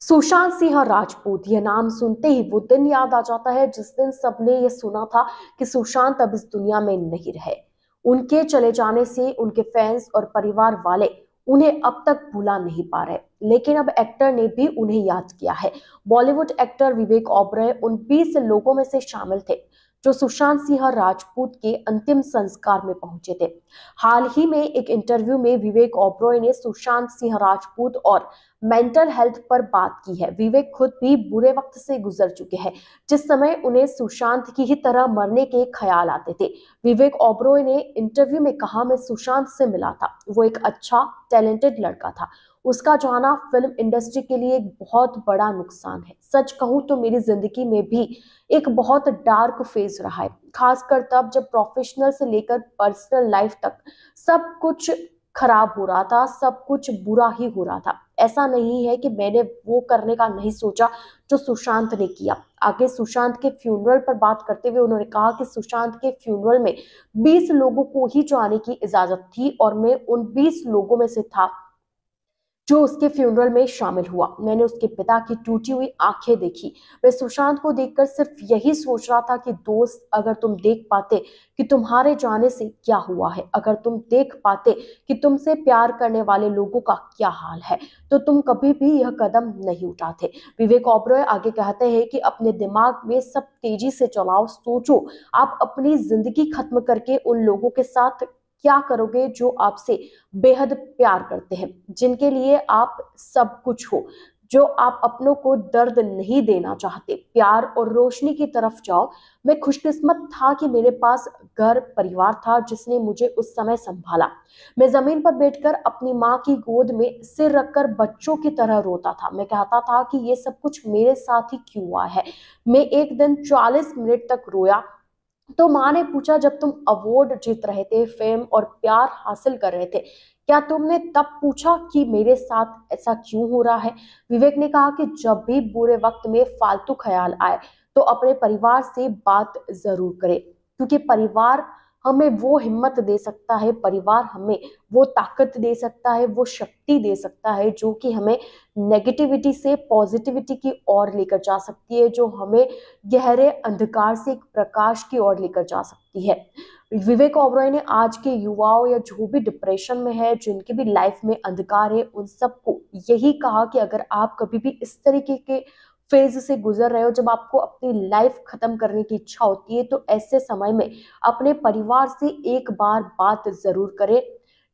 सुशांत सिंह राजपूत, यह नाम सुनते ही वो दिन याद आ जाता है जिस दिन सबने ये सुना था कि सुशांत अब इस दुनिया में नहीं रहे। उनके चले जाने से उनके फैंस और परिवार वाले उन्हें अब तक भुला नहीं पा रहे, लेकिन अब एक्टर ने भी उन्हें याद किया है। बॉलीवुड एक्टर विवेक ओबरॉय उन 20 लोगों में से शामिल थे जो सुशांत सिंह राजपूत के अंतिम संस्कार में पहुंचे थे। हाल ही में एक इंटरव्यू में विवेक ओबरॉय ने सुशांत सिंह राजपूत और मेंटल हेल्थ पर बात की है। विवेक खुद भी बुरे वक्त से गुजर चुके हैं, जिस समय उन्हें सुशांत की ही तरह मरने के ख्याल आते थे। विवेक ओबरॉय ने इंटरव्यू में कहा, मैं सुशांत से मिला था, वो एक अच्छा टैलेंटेड लड़का था। उसका जाना फिल्म इंडस्ट्री के लिए एक बहुत बड़ा नुकसान है। सच कहूं तो मेरी जिंदगी में भी एक बहुत डार्क फेज रहा है, खासकर तब जब प्रोफेशनल से लेकर पर्सनल लाइफ तक सब कुछ खराब हो रहा था, सब कुछ बुरा ही हो रहा था। ऐसा नहीं है कि मैंने वो करने का नहीं सोचा जो सुशांत ने किया। आगे सुशांत के फ्यूनरल पर बात करते हुए उन्होंने कहा कि सुशांत के फ्यूनरल में 20 लोगों को ही जाने की इजाजत थी और मैं उन 20 लोगों में से था जो उसके फ्यूनरल में शामिल हुआ। मैंने उसके पिता की टूटी हुई आंखें देखी। मैं सुशांत को देखकर सिर्फ यही सोच रहा था कि दोस्त, अगर तुम देख पाते कि तुम्हारे जाने से क्या हुआ है, अगर तुम देख पाते कि तुमसे प्यार करने वाले लोगों का क्या हाल है, तो तुम कभी भी यह कदम नहीं उठाते। विवेक ओबरॉय आगे कहते हैं कि अपने दिमाग में सब तेजी से चलाओ, सोचो आप अपनी जिंदगी खत्म करके उन लोगों के साथ क्या करोगे जो आपसे बेहद प्यार करते हैं, जिनके लिए आप सब कुछ हो, जो आप अपनों को दर्द नहीं देना चाहते। प्यार और रोशनी की तरफ जाओ। मैं खुशकिस्मत था कि मेरे पास घर परिवार था जिसने मुझे उस समय संभाला। मैं जमीन पर बैठकर अपनी माँ की गोद में सिर रखकर बच्चों की तरह रोता था। मैं कहता था कि ये सब कुछ मेरे साथ ही क्यों हुआ है। मैं एक दिन 40 मिनट तक रोया। तो माँ ने पूछा, जब तुम अवार्ड जीत रहे थे, फेम और प्यार हासिल कर रहे थे, क्या तुमने तब पूछा कि मेरे साथ ऐसा क्यों हो रहा है? विवेक ने कहा कि जब भी बुरे वक्त में फालतू ख्याल आए तो अपने परिवार से बात जरूर करें, क्योंकि परिवार हमें वो हिम्मत दे सकता है, परिवार हमें वो ताकत दे सकता है, वो शक्ति दे सकता है जो कि हमें नेगेटिविटी से पॉजिटिविटी की ओर लेकर जा सकती है, जो हमें गहरे अंधकार से एक प्रकाश की ओर लेकर जा सकती है। विवेक ओबरॉय ने आज के युवाओं या जो भी डिप्रेशन में है, जिनकी भी लाइफ में अंधकार है, उन सबको यही कहा कि अगर आप कभी भी इस तरीके के फेज से गुजर रहे हो, जब आपको अपनी लाइफ खत्म करने की इच्छा होती है, तो ऐसे समय में अपने परिवार से एक बार बात जरूर करें।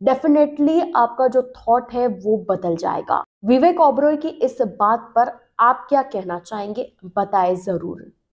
डेफिनेटली आपका जो थॉट है वो बदल जाएगा। विवेक ओबरॉय की इस बात पर आप क्या कहना चाहेंगे, बताएं जरूर।